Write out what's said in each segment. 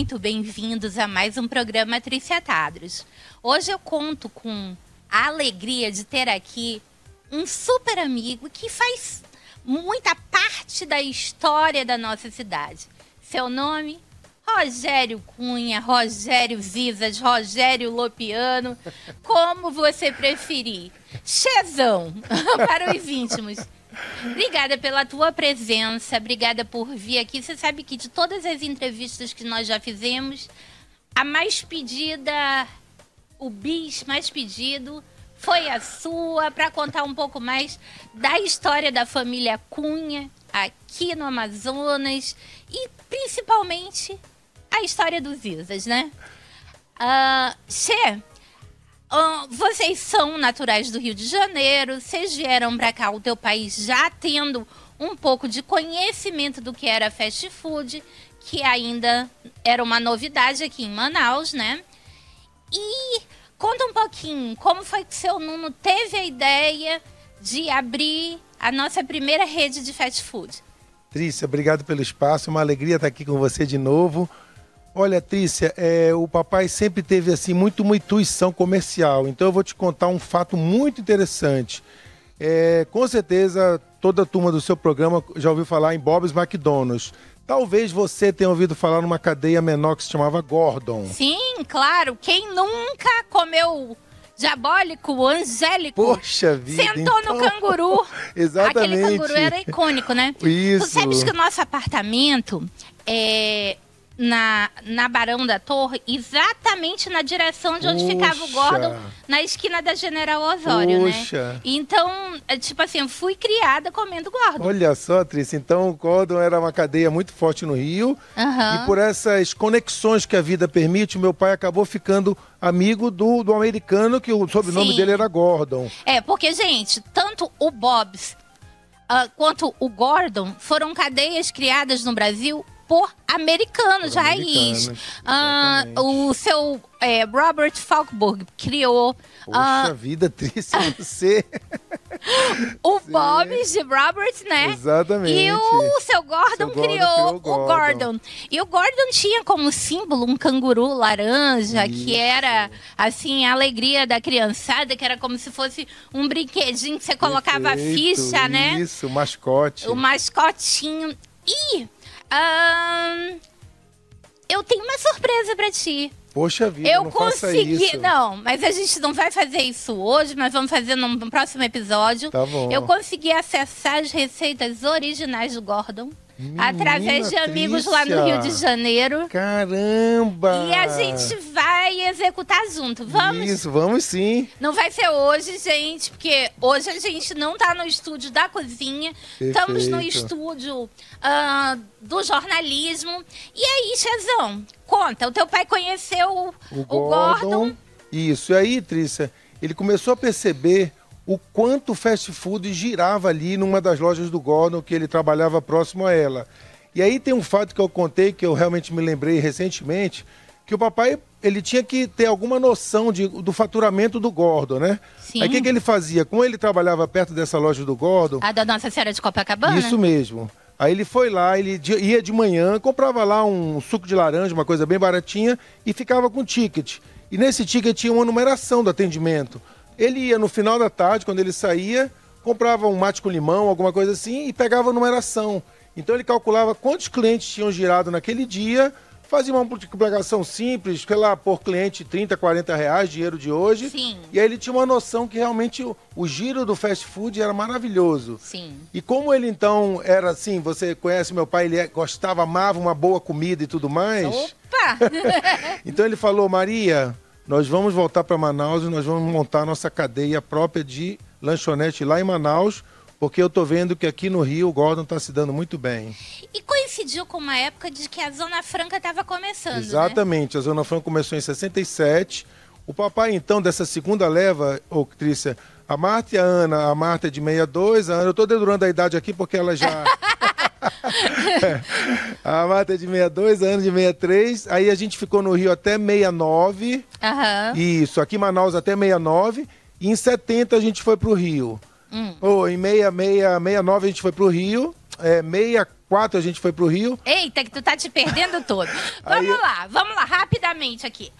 muito bem-vindos a mais um programa Triciatados. Hoje eu conto com a alegria de ter aqui um super amigo que faz muita parte da história da nossa cidade. Seu nome? Rogério Cunha, Rogério Visas, Rogério Lopiano, como você preferir. Chezão, para os íntimos. Obrigada pela tua presença, obrigada por vir aqui. Você sabe que de todas as entrevistas que nós já fizemos, a mais pedida, o bis mais pedido, foi a sua, para contar um pouco mais da história da família Cunha aqui no Amazonas e principalmente a história dos Isas, né? Vocês são naturais do Rio de Janeiro, vocês vieram para cá, o teu país já tendo um pouco de conhecimento do que era fast food, que ainda era uma novidade aqui em Manaus, né? E conta um pouquinho, como foi que o seu Nuno teve a ideia de abrir a nossa primeira rede de fast food? Trícia, obrigado pelo espaço, uma alegria estar aqui com você de novo. Olha, Trícia, o papai sempre teve assim, muito uma intuição comercial, então eu vou te contar um fato muito interessante. Com certeza, toda a turma do seu programa já ouviu falar em Bob's McDonald's. Talvez você tenha ouvido falar numa cadeia menor que se chamava Gordon. Sim, claro. Quem nunca comeu diabólico, angélico, poxa vida, sentou no canguru. Exatamente. Aquele canguru era icônico, né? Isso. Tu sabes que o nosso apartamento na Barão da Torre, exatamente na direção de onde ficava o Gordon, na esquina da General Osório, né? Então, tipo assim, eu fui criada comendo Gordon. Olha só, Trícia, então o Gordon era uma cadeia muito forte no Rio, e por essas conexões que a vida permite, o meu pai acabou ficando amigo do americano, que o sobrenome dele era Gordon. Porque, gente, tanto o Bob's quanto o Gordon foram cadeias criadas no Brasil por americanos, raiz. O seu Robert Falkburg criou... Poxa vida, Trícia, você... o Bob's de Robert, né? Exatamente. E o seu Gordon criou o Gordon. E o Gordon tinha como símbolo um canguru laranja, que era, assim, a alegria da criançada, que era como se fosse um brinquedinho que você colocava a ficha, né? Isso, o mascote. O mascotinho. E... eu tenho uma surpresa pra ti. Poxa vida, não faça isso. Não, mas a gente não vai fazer isso hoje, mas vamos fazer no próximo episódio. Tá bom. Eu consegui acessar as receitas originais do Gordon. Através de amigos lá no Rio de Janeiro. Caramba! E a gente vai executar junto. Vamos? Isso, vamos sim. Não vai ser hoje, gente, porque hoje a gente não tá no estúdio da cozinha. Perfeito. Estamos no estúdio do jornalismo. E aí, Chezão, conta, o teu pai conheceu o Gordon. Isso, e aí, Trícia, ele começou a perceber o quanto o fast food girava ali numa das lojas do Gordon, que ele trabalhava próximo a ela. E aí tem um fato que eu contei, que eu realmente me lembrei recentemente, que o papai, ele tinha que ter alguma noção do faturamento do Gordon, né? Sim. Aí o que ele fazia? Como ele trabalhava perto dessa loja do Gordon... A da Nossa Senhora de Copacabana? Isso mesmo. Aí ele foi lá, ele ia de manhã, comprava lá um suco de laranja, uma coisa bem baratinha, e ficava com ticket. E nesse ticket tinha uma numeração do atendimento. Ele ia no final da tarde, quando ele saía, comprava um mate com limão, alguma coisa assim, e pegava a numeração. Então ele calculava quantos clientes tinham girado naquele dia, fazia uma multiplicação simples, sei lá, por cliente 30, 40 reais, dinheiro de hoje. Sim. E aí ele tinha uma noção que realmente o giro do fast food era maravilhoso. Sim. E como ele então era assim, você conhece meu pai, ele gostava, amava uma boa comida e tudo mais. Opa! Então ele falou, Maria... Nós vamos voltar para Manaus e nós vamos montar a nossa cadeia própria de lanchonete lá em Manaus, porque eu tô vendo que aqui no Rio o Gordon está se dando muito bem. E coincidiu com uma época de que a Zona Franca estava começando, Exatamente, né? A Zona Franca começou em 67. O papai, então, dessa segunda leva, Trícia, a Marta e a Ana, a Marta é de 62, a Ana, eu estou dedurando a idade aqui porque ela já... A Marta é de 62, a Ana de 63. Aí a gente ficou no Rio até 69. Isso, aqui em Manaus até 69. E em 70 a gente foi pro Rio. Em 69 a gente foi pro Rio. 94 a gente foi pro Rio. Eita, que tu tá te perdendo todo. Aí- Vamos lá, rapidamente aqui.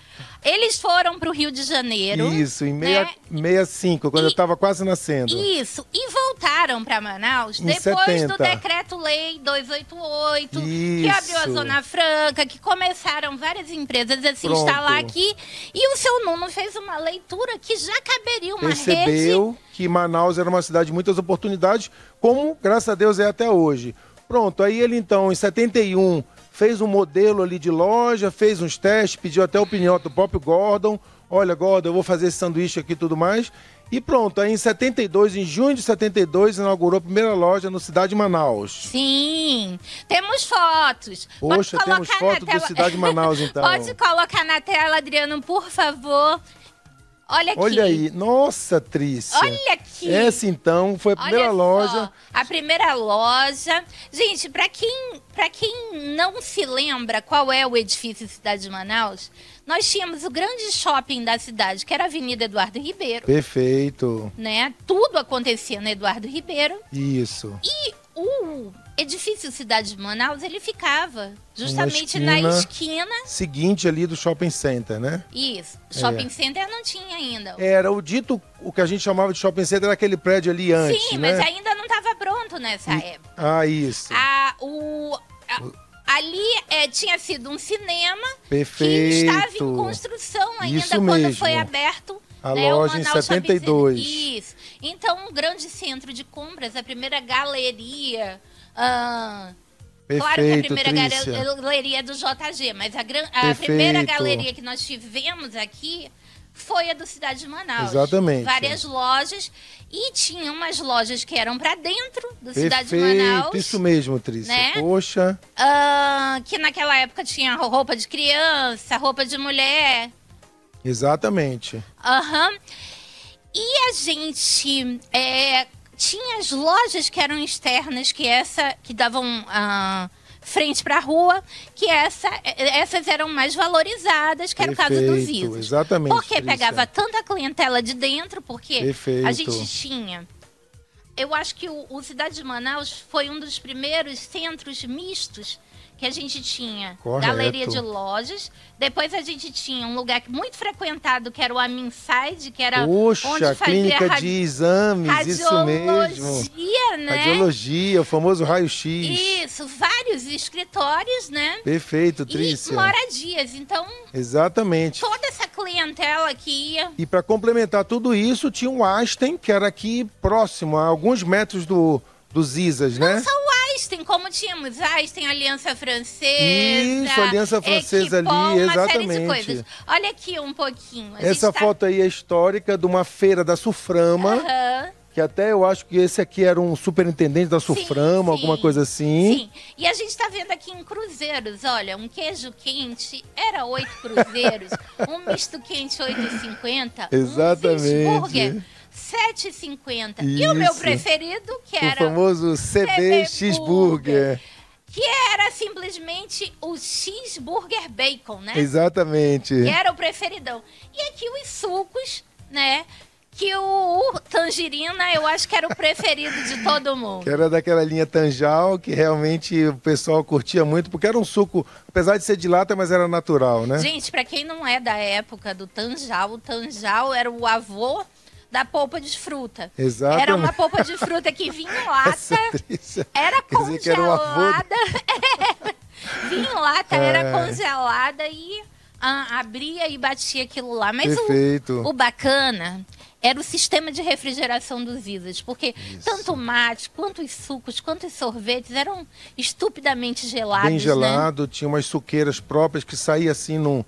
Eles foram pro Rio de Janeiro. Isso, em né? 65, quando eu estava quase nascendo. Isso, e voltaram para Manaus Em depois 70. do Decreto-Lei 288, que Isso. abriu a Zona Franca, que começaram várias empresas a se Pronto. instalar aqui. E o seu Nuno fez uma leitura que já caberia uma rede. Percebeu que Manaus era uma cidade de muitas oportunidades, como, graças a Deus, é até hoje. Pronto, aí ele então, em 71, fez um modelo ali de loja, fez uns testes, pediu até a opinião do próprio Gordon. Olha, Gordon, eu vou fazer esse sanduíche aqui e tudo mais. E pronto, aí em 72, em junho de 72, inaugurou a primeira loja no Cidade de Manaus. Sim, temos fotos. Pode Poxa, temos colocar na foto do tela. Cidade de Manaus, então. Pode colocar na tela, Adriano, por favor. Olha aqui. Olha aí, nossa, Trícia. Olha aqui. Essa então foi a primeira Olha loja. só, a primeira loja. Gente, pra quem não se lembra qual é o edifício Cidade de Manaus, nós tínhamos o grande shopping da cidade, que era a Avenida Eduardo Ribeiro, Perfeito. né? Tudo acontecia no Eduardo Ribeiro. Isso. E o edifício Cidade de Manaus, ele ficava justamente esquina. na esquina. Seguinte ali do shopping center, né? Isso. Shopping Center não tinha ainda. Era o dito, o que a gente chamava de shopping center era aquele prédio ali antes, Sim, né? mas ainda não estava pronto nessa época. Ah, isso. Ali tinha sido um cinema Perfeito. que estava em construção ainda Isso quando mesmo. foi aberto. A né, o loja em Manaus Shopping 72. Center. Isso. Então, um grande centro de compras, a primeira galeria. Claro que a Perfeito, primeira Trícia. galeria é do JG, mas a Perfeito. primeira galeria que nós tivemos aqui foi a do Cidade de Manaus. Exatamente. Várias lojas. E tinha umas lojas que eram para dentro do Cidade de Perfeito, Manaus. isso mesmo, Trícia. né? Poxa. Que naquela época tinha roupa de criança, roupa de mulher. Exatamente. Aham. E a gente tinha as lojas que eram externas, que davam frente para a rua, que essas eram mais valorizadas, que era o caso dos Perfeito, ISOs. exatamente, Porque Trícia. pegava tanta clientela de dentro, porque Perfeito. a gente tinha. Eu acho que o Cidade de Manaus foi um dos primeiros centros mistos que a gente tinha. Correto. Galeria de lojas. Depois a gente tinha um lugar muito frequentado, que era o Aminside, que era Poxa, onde fazia clínica de exames, isso mesmo. radiologia, né? Radiologia, o famoso raio-x. Isso, vários escritórios, né? Perfeito, E Trícia. moradias. Então, Exatamente. toda essa clientela que ia. E para complementar tudo isso, tinha um Einstein, que era aqui próximo, a alguns metros dos Isas, né? Não só o Einstein, como tínhamos Einstein, Aliança Francesa. Isso, Aliança Francesa ali, Equipol, uma série de exatamente. coisas. Olha aqui um pouquinho. Essa foto aí é histórica de uma feira da Suframa, Aham. que até eu acho que esse aqui era um superintendente da Suframa, Sim, alguma coisa assim. Sim, e a gente está vendo aqui em cruzeiros, olha, um queijo quente era 8 cruzeiros, um misto quente 8,50, Exatamente. um cheeseburger 7,50. E o meu Isso. preferido, que O era famoso CB Cheeseburger. que era simplesmente o cheeseburger bacon, né? Exatamente. Que era o preferidão. E aqui os sucos, né? Que o tangerina, eu acho que era o preferido de todo mundo. Que era daquela linha Tanjal, que realmente o pessoal curtia muito, porque era um suco, apesar de ser de lata, mas era natural, né? Gente, pra quem não é da época do Tanjal, o Tanjal era o avô da polpa de fruta. Exatamente. Era uma polpa de fruta que vinha em lata, Essa Trícia, era quer dizer que era o avô congelada. Vinha em lata, era congelada e abria e batia aquilo lá. Mas Perfeito. o bacana era o sistema de refrigeração dos Isas, porque tanto o mate, quanto os sucos, quanto os sorvetes eram estupidamente gelados, Bem gelado, tinha umas suqueiras próprias que saía assim num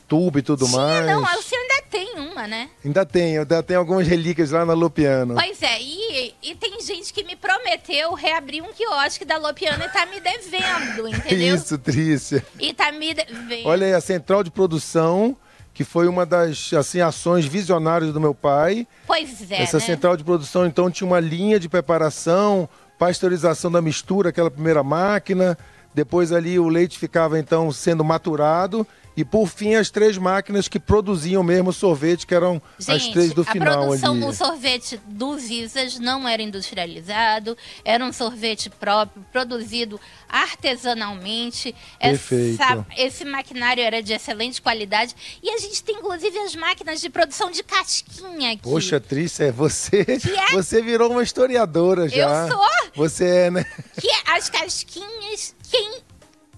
tubo e tudo mais. Não, o senhor ainda tem uma, né? Ainda tem algumas relíquias lá na Lopiano. Pois é, e tem gente que me prometeu reabrir um quiosque da Lopiano e tá me devendo, entendeu? Isso, Trícia. E tá me devendo. Olha aí, a central de produção, que foi uma das assim, ações visionárias do meu pai. Pois é, Essa né? central de produção, então, tinha uma linha de preparação, pasteurização da mistura, aquela primeira máquina. Depois ali o leite ficava, então, sendo maturado. E por fim, as 3 máquinas que produziam mesmo sorvete, que eram as 3 do final ali. A produção do sorvete do Zizas não era industrializado, era um sorvete próprio, produzido artesanalmente. Perfeito. Esse maquinário era de excelente qualidade. E a gente tem, inclusive, as máquinas de produção de casquinha aqui. Poxa, Trícia, você virou uma historiadora já. Eu sou? Você é, né? Que as casquinhas...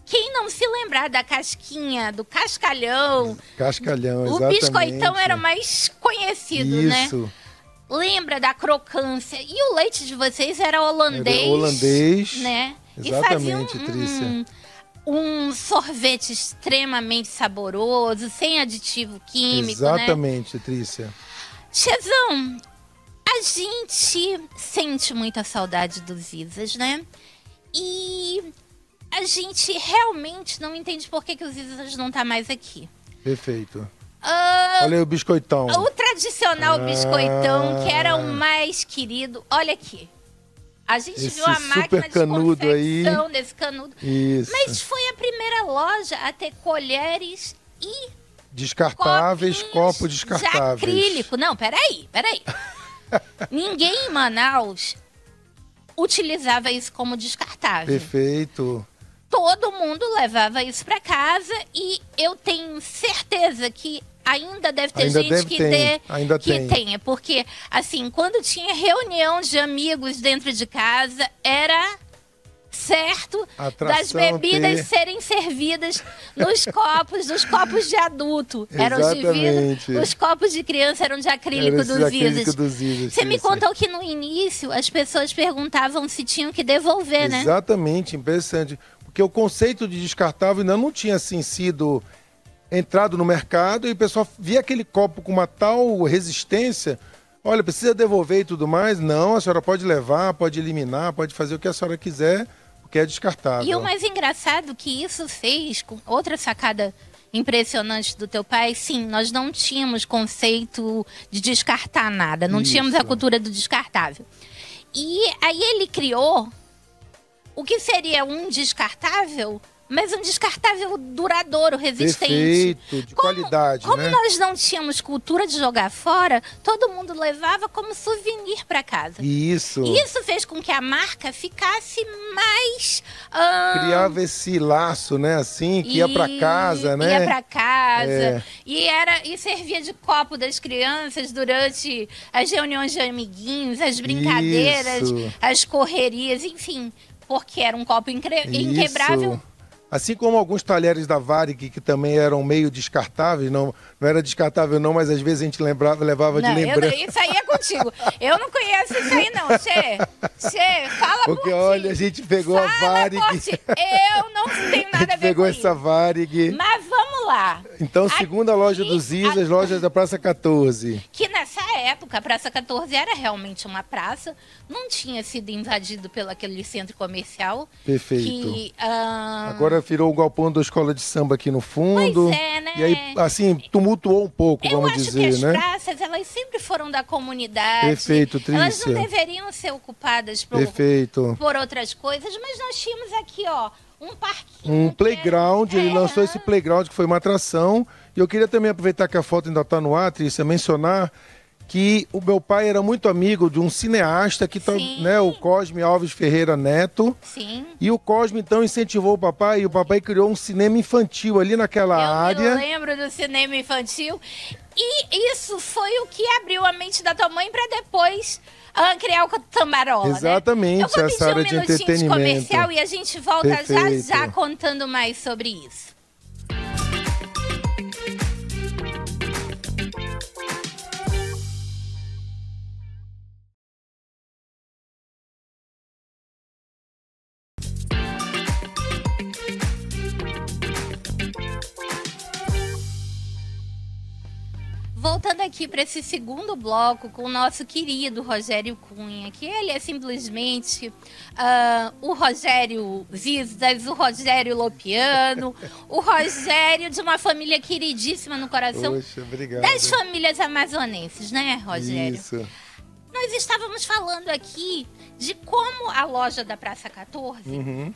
Quem não se lembrar da casquinha, do cascalhão... Cascalhão, exatamente. O biscoitão era o mais conhecido, Isso. né? Lembra da crocância. E o leite de vocês era holandês. Era holandês, né? Exatamente, e Trícia. Um sorvete extremamente saboroso, sem aditivo químico, Exatamente, né? Trícia. Chezão, a gente sente muita saudade dos Zizas, né? E... a gente realmente não entende por que o Zizas não tá mais aqui. Perfeito. Olha aí o biscoitão. O tradicional biscoitão, que era o mais querido. Olha aqui. A gente viu a máquina de confecção desse canudo. Isso. Mas foi a primeira loja a ter colheres e... descartáveis, copos descartáveis. De acrílico. Não, peraí. Ninguém em Manaus utilizava isso como descartável. Perfeito. Todo mundo levava isso para casa e eu tenho certeza que ainda deve ter gente que tenha. Porque, assim, quando tinha reunião de amigos dentro de casa, era certo das bebidas serem servidas nos copos de adulto. Eram de vidro, os copos de criança eram de acrílico dos Zizas. Você me contou que no início as pessoas perguntavam se tinham que devolver, né? Exatamente, interessante. Porque o conceito de descartável ainda não tinha assim sido entrado no mercado e o pessoal via aquele copo com uma tal resistência. Olha, precisa devolver e tudo mais? Não, a senhora pode levar, pode eliminar, pode fazer o que a senhora quiser, porque é descartável. E o mais engraçado que isso fez, com outra sacada impressionante do teu pai, sim, nós não tínhamos conceito de descartar nada, não tínhamos a cultura do descartável. E aí ele criou o que seria um descartável, mas um descartável duradouro, resistente. Perfeito, de qualidade, como nós não tínhamos cultura de jogar fora, todo mundo levava como souvenir para casa. Isso. E isso fez com que a marca ficasse mais... criava esse laço, né? Assim, que ia para casa, né? Ia para casa. E servia de copo das crianças durante as reuniões de amiguinhos, as brincadeiras, as correrias, enfim. Porque era um copo inquebrável. Assim como alguns talheres da Varig, que também eram meio descartáveis, não era descartável não, mas às vezes a gente levava de lembrança. Isso aí é contigo. Eu não conheço isso aí não, Tchê, fala por ti. Porque olha, a gente pegou a Varig. Eu não tenho nada a ver com isso. Pegou essa Varig. Mas vamos lá. Então, segunda loja dos Zizas, lojas da Praça 14. Que nessa época, a Praça 14 era realmente uma praça, não tinha sido invadido pelo aquele centro comercial. Perfeito. Agora virou o galpão da escola de samba aqui no fundo. Pois é, né? E aí, assim, tumultuou um pouco, vamos dizer, né? Eu acho que as praças, elas sempre foram da comunidade. Perfeito, Trícia. Elas não deveriam ser ocupadas por outras coisas, mas nós tínhamos aqui, ó, um parquinho. Um playground, ele lançou esse playground que foi uma atração. E eu queria também aproveitar que a foto ainda está no ar, Trícia, mencionar que o meu pai era muito amigo de um cineasta, que né, o Cosme Alves Ferreira Neto. Sim. E o Cosme, então, incentivou o papai, e o papai criou um cinema infantil ali naquela área. Eu me lembro do cinema infantil. E isso foi o que abriu a mente da tua mãe para depois criar o Tambarola, exatamente, né? Eu vou essa área de entretenimento. De comercial e a gente volta já contando mais sobre isso. Voltando aqui para esse segundo bloco com o nosso querido Rogério Cunha, que ele é simplesmente o Rogério Zizas, o Rogério Lopiano, o Rogério de uma família queridíssima no coração. Poxa, obrigado. Das famílias amazonenses, né, Rogério? Isso. nós estávamos falando aqui de como a loja da Praça 14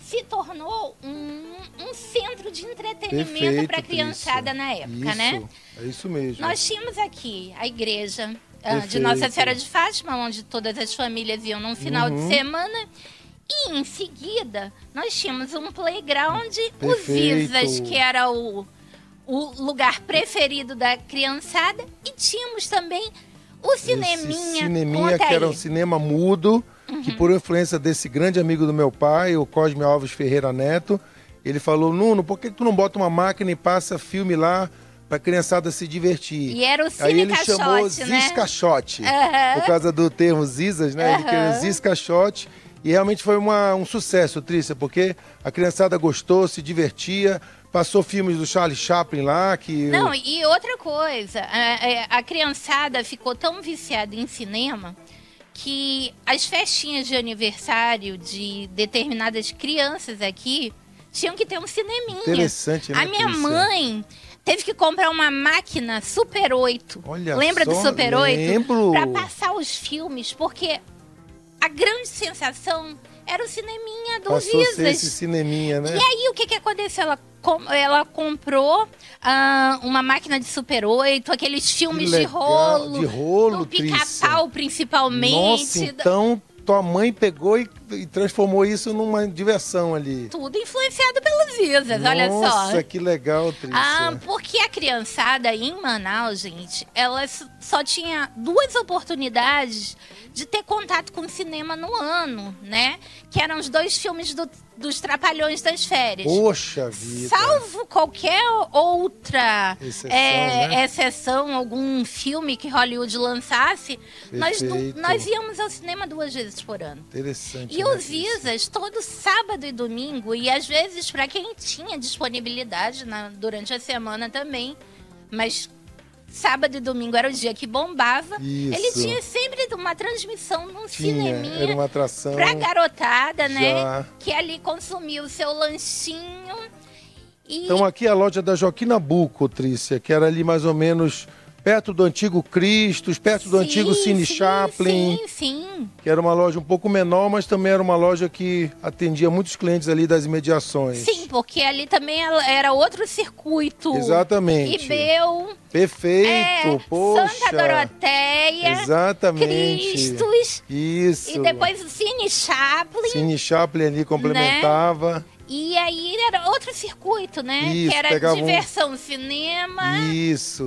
se tornou um centro de entretenimento para a criançada na época, né? É isso mesmo. Nós tínhamos aqui a igreja de Nossa Senhora de Fátima, onde todas as famílias iam num final de semana. E em seguida, nós tínhamos um playground, os Isas, que era o lugar preferido da criançada. E tínhamos também o cineminha. Cineminha, que era um cinema mudo, que por influência desse grande amigo do meu pai, o Cosme Alves Ferreira Neto, ele falou: Nuno, por que tu não bota uma máquina e passa filme lá pra criançada se divertir? E era o Cine Aí ele Caixote, chamou né? Zis Caixote, por causa do termo Zisas, né? Ele queria Zis Caixote. E realmente foi um sucesso, Trícia, porque a criançada gostou, se divertia, passou filmes do Charlie Chaplin lá, que... Não, e outra coisa, a criançada ficou tão viciada em cinema que as festinhas de aniversário de determinadas crianças aqui tinham que ter um cineminha. Interessante, né, A minha Trícia? mãe teve que comprar uma máquina Super 8. Olha Lembra só, do Super 8? lembro. Pra passar os filmes, porque a grande sensação era o cineminha dos Passou a ser Isas. esse cineminha, né? E aí, o que aconteceu? Ela comprou uma máquina de Super 8, aqueles filmes de rolo. De rolo, do Trícia. Pica-Pau, principalmente. Nossa, então tua mãe pegou e transformou isso numa diversão ali. Tudo influenciado pelos Isas, olha só. Nossa, que legal, Trícia. Porque a criançada em Manaus, gente, ela só tinha 2 oportunidades de ter contato com o cinema no ano, né? Que eram os 2 filmes dos Trapalhões das Férias. Poxa vida. Salvo qualquer outra exceção, exceção, algum filme que Hollywood lançasse, nós íamos ao cinema 2 vezes por ano. Interessante. E né, os Isas, todo sábado e domingo, e às vezes para quem tinha disponibilidade durante a semana também, mas sábado e domingo era o dia que bombava. Isso. Ele tinha sempre uma transmissão num cineminha. Era uma atração. Pra garotada, né? Já. Que ali consumia o seu lanchinho. E... Então aqui é a loja da Joaquim Nabuco, Trícia, que era ali mais ou menos perto do antigo Cristos, perto do antigo Cine Chaplin. Sim. Que era uma loja um pouco menor, mas também era uma loja que atendia muitos clientes ali das imediações. Sim, porque ali também era outro circuito. Exatamente. Ibeu. Perfeito, poxa. Santa Doroteia. Exatamente. Cristos. Isso. E depois o Cine Chaplin. Cine Chaplin ali complementava. Né? E aí era outro circuito, né? Isso, que era diversão, cinema. Isso.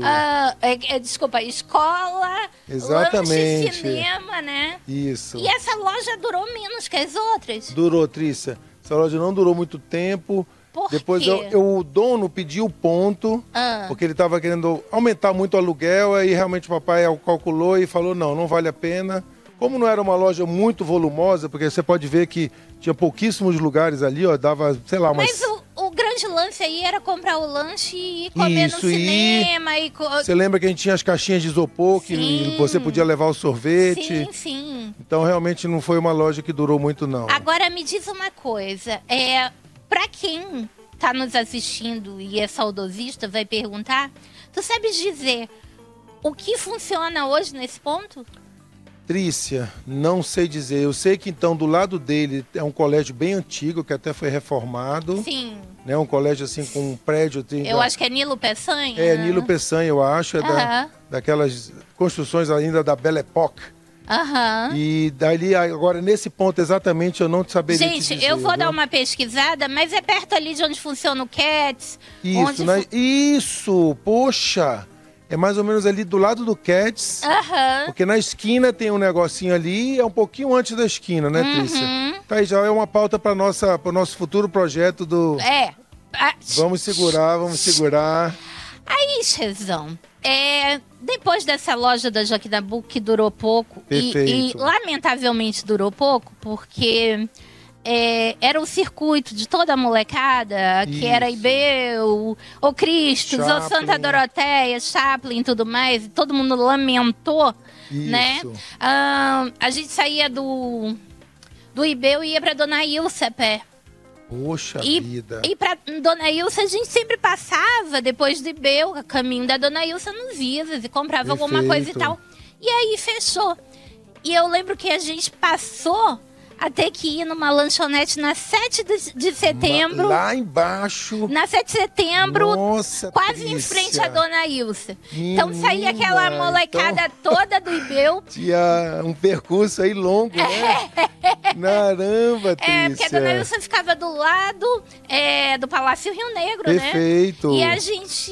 Desculpa, escola. Exatamente. Lanche, cinema, né? Isso. E essa loja durou menos que as outras. Durou, Trícia. Essa loja não durou muito tempo. Por Depois quê? o dono pediu ponto, porque ele estava querendo aumentar muito o aluguel, aí realmente o papai calculou e falou, não vale a pena. Como não era uma loja muito volumosa, porque você pode ver que tinha pouquíssimos lugares ali, ó, dava, sei lá, umas... Mas o grande lance aí era comprar o lanche e comer no cinema. Você lembra que a gente tinha as caixinhas de isopor, que você podia levar o sorvete? Sim. Então realmente não foi uma loja que durou muito, não. Agora me diz uma coisa, pra quem tá nos assistindo e é saudosista, vai perguntar, tu sabes dizer o que funciona hoje nesse ponto? Trícia, não sei dizer. Eu sei que então do lado dele é um colégio bem antigo, que até foi reformado. Sim. Né? Um colégio assim com um prédio... Eu acho que é Nilo Peçanha. É, Nilo Peçanha, eu acho. Daquelas construções ainda da Belle Époque. E dali, agora nesse ponto exatamente eu não saberia te dizer. Gente, eu vou dar uma pesquisada, mas é perto ali de onde funciona o Cats. Isso, isso, poxa! É mais ou menos ali do lado do Cats. Porque na esquina tem um negocinho ali, é um pouquinho antes da esquina, né, Trícia? Tá aí, já é uma pauta para o nosso futuro projeto do... Vamos segurar. Aí, Chezão, depois dessa loja da Joaquim Nabuco que durou pouco, e lamentavelmente durou pouco, porque... era o circuito de toda a molecada, que era Ibeu, o Cristos, o Santa Doroteia, Chaplin e tudo mais, e todo mundo lamentou, né? A gente saía do Ibeu e ia pra Dona Ilse a pé. Poxa vida! E pra Dona Ilse a gente sempre passava, depois do Ibeu, a caminho da Dona Ilse nos Isas, e comprava alguma coisa e tal. E aí fechou. E eu lembro que a gente passou a ter que ir numa lanchonete na 7 de setembro. Lá embaixo. Na 7 de setembro, Nossa, quase em Trícia. frente à Dona Ilse. Menina, Então saía aquela molecada toda do Ibeu. Tinha um percurso aí longo, né? Caramba, Trícia. Porque a Dona Ilse ficava do lado do Palácio Rio Negro, Perfeito. né? E a gente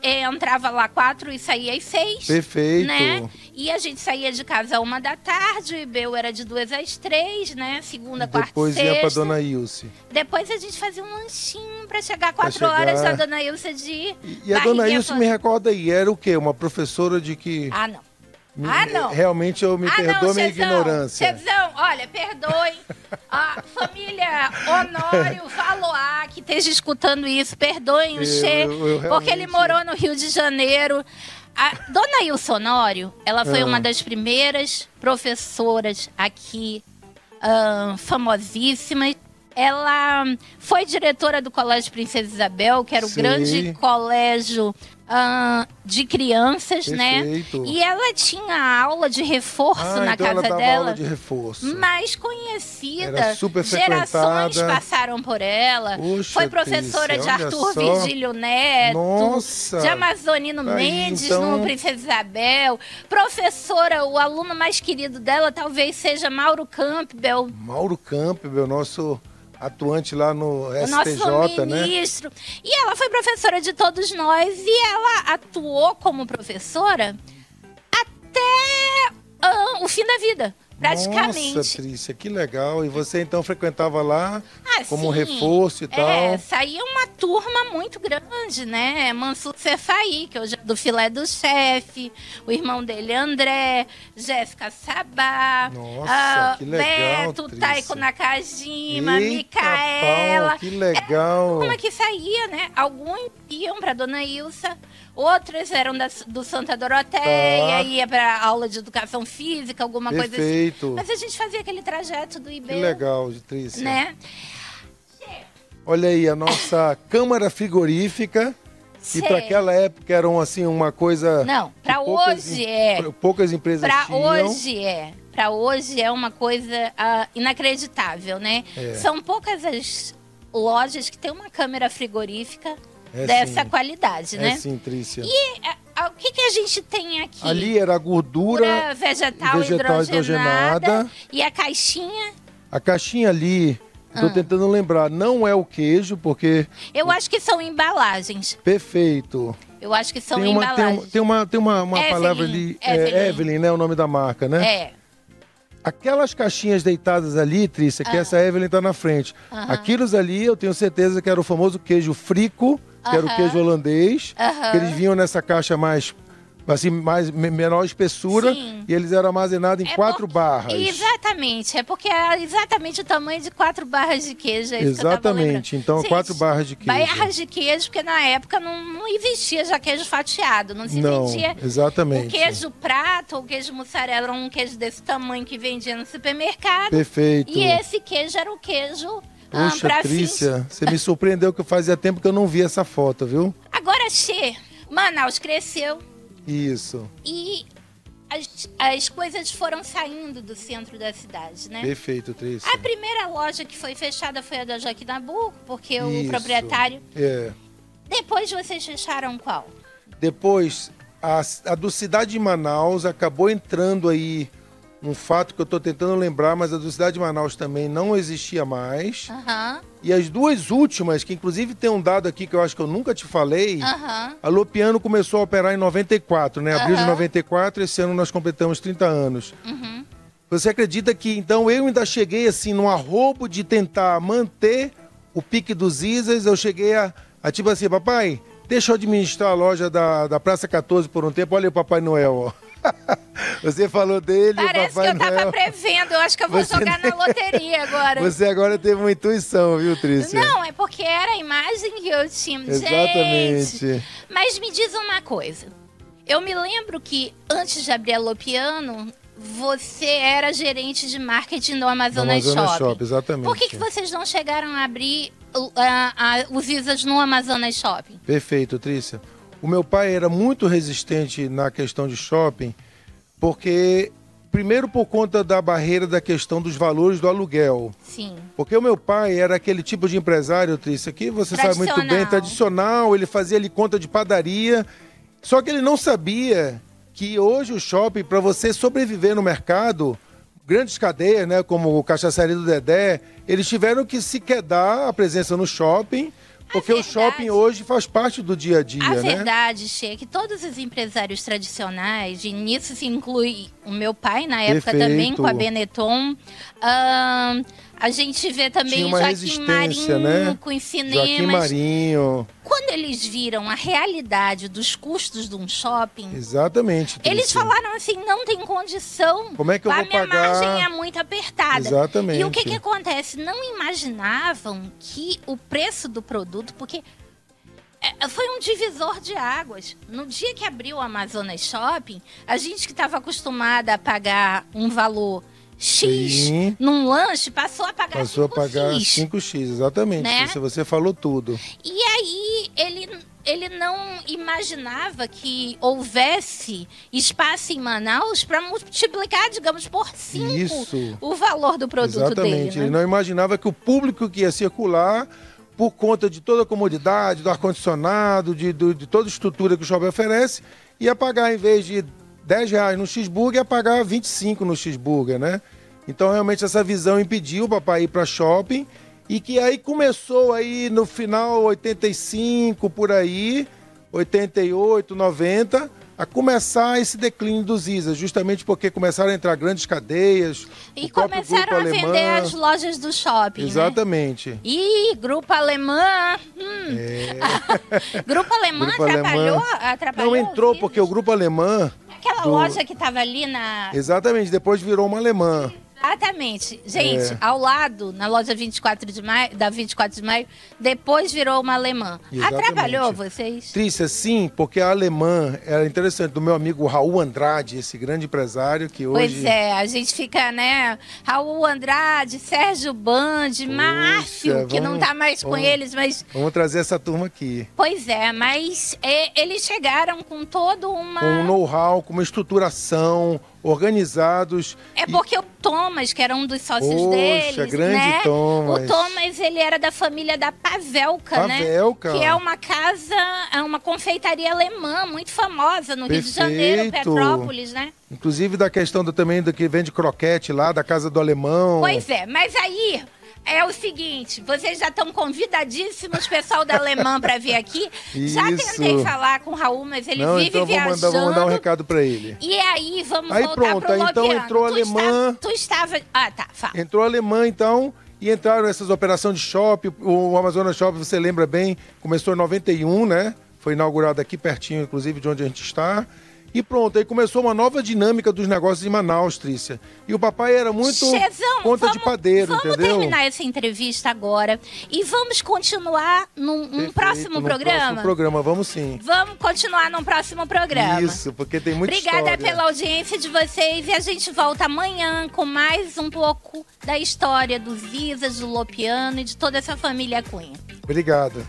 entrava lá 4 e saía às 6. Perfeito. Né? E a gente saía de casa à 1 da tarde, o Ibeu era de 2 às 3, né? Segunda, quarta e sexta. Depois ia pra Dona Ilse. Depois a gente fazia um lanchinho pra chegar 4 horas da Dona Ilse de E a Dona Ilse, me recorda aí, era o quê? Uma professora de que... Ah, não. Não. Realmente eu me perdoo minha ignorância. Chezão, olha, perdoem. A família Honório Valois, que esteja escutando isso, perdoem o Che, porque ele morou no Rio de Janeiro. A Dona Ilse Honório, ela foi uma das primeiras professoras aqui, famosíssimas. Ela foi diretora do Colégio Princesa Isabel, que era o grande colégio de crianças, Perfeito. Né? E ela tinha aula de reforço na então casa ela dava dela. Aula de reforço. Mais conhecida. Era super Gerações frequentada. passaram por ela. Puxa, foi professora Trícia, de Arthur olha só. Virgílio Neto. Nossa. De Amazonino Aí, Mendes então... no Princesa Isabel. Professora, o aluno mais querido dela talvez seja Mauro Campbell. Mauro Campbell, nosso atuante lá no STJ, nosso né? ministro. E ela foi professora de todos nós e ela atuou como professora até o fim da vida, praticamente. Nossa, Trícia, que legal. E você então frequentava lá como sim, reforço e tal? Saía uma turma muito grande, né? Mansur Cefaí, que hoje é do Filé do Chefe, o irmão dele, André, Jéssica Sabá, Nossa, que legal, Beto, Trícia. Taiko Nakajima, Eita, Micaela. pau, que legal. Como é que saía, né? Alguns iam para Dona Ilsa, outras eram do Santa Doroteia, ia para aula de educação física, alguma coisa assim. Mas a gente fazia aquele trajeto do Ibeu. Que legal, Trícia. Né? Olha aí, a nossa câmara frigorífica, que para aquela época era assim, uma coisa... Não, para hoje poucas empresas tinham. Para hoje é uma coisa inacreditável, né? São poucas as lojas que têm uma câmara frigorífica dessa qualidade, né? Sim, Trícia. E o que a gente tem aqui? Ali era a gordura vegetal hidrogenada e a caixinha. A caixinha ali, estou tentando lembrar, não é o queijo, porque... Eu acho que são embalagens. Perfeito. Eu acho que são embalagens. Tem uma palavra ali, Evelyn, né? O nome da marca, né? Aquelas caixinhas deitadas ali, Trícia, que essa Evelyn está na frente. Aqueles ali, eu tenho certeza que era o famoso queijo frico, que era o queijo holandês, que eles vinham nessa caixa mais menor espessura. Sim. E eles eram armazenados em 4 barras. Exatamente, porque é exatamente o tamanho de 4 barras de queijo. Exatamente, então 4 barras de queijo. Barras de queijo, porque na época não existia já queijo fatiado, não se vendia. Exatamente. O queijo prato ou o queijo mussarela era um queijo desse tamanho que vendia no supermercado. Perfeito. E esse queijo era o queijo... Puxa, Trícia, você me surpreendeu que fazia tempo que eu não vi essa foto, viu? Agora, Che, Manaus cresceu. Isso. E as coisas foram saindo do centro da cidade, né? Perfeito, Trícia. A primeira loja que foi fechada foi a da Joaquim Nabuco, porque o proprietário... Depois vocês fecharam qual? Depois, a do Cidade de Manaus acabou entrando aí um fato que eu estou tentando lembrar, mas a do Cidade de Manaus também não existia mais. E as duas últimas, que inclusive tem um dado aqui que eu acho que eu nunca te falei, a Lopiano começou a operar em 94, né? Abril de 94, esse ano nós completamos 30 anos. Você acredita que, então, eu ainda cheguei assim, num arrobo de tentar manter o pique dos Isas, eu cheguei a tipo assim, papai, deixa eu administrar a loja da Praça 14 por um tempo, olha aí o Papai Noel, ó. Você falou dele, parece Papai que eu tava prevendo, eu acho que eu vou jogar na loteria agora. Você agora teve uma intuição, viu, Trícia? Não, é porque era a imagem que eu tinha. Exatamente. Gente, mas me diz uma coisa. Eu me lembro que antes de abrir a Lopiano, você era gerente de marketing do Amazonas Shopping. Exatamente. Por que vocês não chegaram a abrir os Isas no Amazonas Shopping? Perfeito, Trícia. O meu pai era muito resistente na questão de shopping, porque Primeiro por conta da barreira da questão dos valores do aluguel. Sim. Porque o meu pai era aquele tipo de empresário, Trícia, que você sabe muito bem, tradicional, ele fazia ali conta de padaria, só que ele não sabia que hoje o shopping, para você sobreviver no mercado, grandes cadeias, né, como o Cachaçaria do Dedé, eles tiveram que se quedar a presença no shopping, porque o shopping hoje faz parte do dia a dia, né? A né? verdade, Che, é que todos os empresários tradicionais, e nisso se inclui o meu pai, na época também, com a Benetton, a gente vê também Joaquim Marinho, né? Com os cinemas. Joaquim Marinho. Quando eles viram a realidade dos custos de um shopping... Exatamente. Eles falaram assim, não tem condição. Como é que eu vou pagar? A minha margem é muito apertada. Exatamente. E o que acontece? Não imaginavam que o preço do produto... Porque foi um divisor de águas. No dia que abriu o Amazonas Shopping, a gente que estava acostumada a pagar um valor... X Sim. Num lanche, passou a pagar 5x. Passou a pagar 5x, exatamente. Né? Você falou tudo. E aí, ele não imaginava que houvesse espaço em Manaus para multiplicar, digamos, por 5 o valor do produto Exatamente. dele. Né? Ele não imaginava que o público que ia circular, por conta de toda a comodidade, do ar-condicionado, de toda a estrutura que o shopping oferece, ia pagar, em vez de R$10 no cheeseburger, ia pagar 25 no cheeseburger, né? Então, realmente, essa visão impediu o papai ir para shopping e que aí começou aí no final 85, por aí, 88, 90, a começar esse declínio dos ISAs, justamente porque começaram a entrar grandes cadeias. E começaram a vender as lojas do shopping, Exatamente. Né? E Grupo Alemã... Grupo Alemã atrapalhou? Não entrou, porque o Grupo Alemã... Aquela loja que estava ali na... Exatamente, depois virou uma alemã. Exatamente. Gente, ao lado, na loja 24 de maio, da 24 de maio, depois virou uma alemã. Exatamente. Atrapalhou vocês? Trícia, sim, porque a alemã era interessante, do meu amigo Raul Andrade, esse grande empresário que hoje... Pois é, a gente fica, né? Raul Andrade, Sérgio Bandi, Márcio, que não tá mais com eles, mas... Vamos trazer essa turma aqui. Pois é, mas eles chegaram com todo uma... Com um know-how, com uma estruturação, organizados. Porque o Thomas, que era um dos sócios deles, grande né? Thomas. O Thomas, ele era da família da Pavelka, né? Que é uma casa, uma confeitaria alemã muito famosa no Rio de Janeiro, Petrópolis, né? Inclusive da questão também do que vende croquete lá, da casa do alemão. Pois é, mas aí... É o seguinte, vocês já estão convidadíssimos, pessoal da Alemã, para vir aqui. Isso. Já tentei falar com o Raul, mas ele vive então viajando. Vou mandar um recado para ele. E aí, vamos aí, voltar pronto, pro Lopiano. Então entrou a alemã. Tu estava... Ah, tá, fala. Entrou a alemã, então, e entraram essas operações de shopping. O Amazonas Shopping, você lembra bem, começou em 91, né? Foi inaugurado aqui pertinho, inclusive, de onde a gente está. E pronto, aí começou uma nova dinâmica dos negócios em Manaus, Trícia. E o papai era muito conta de padeiro, entendeu? Vamos terminar essa entrevista agora e vamos continuar num próximo programa? Próximo programa, vamos sim. Vamos continuar num próximo programa. Isso, porque tem muita história. Obrigada pela audiência de vocês e a gente volta amanhã com mais um pouco da história dos Isas, do Lopiano e de toda essa família Cunha. Obrigado.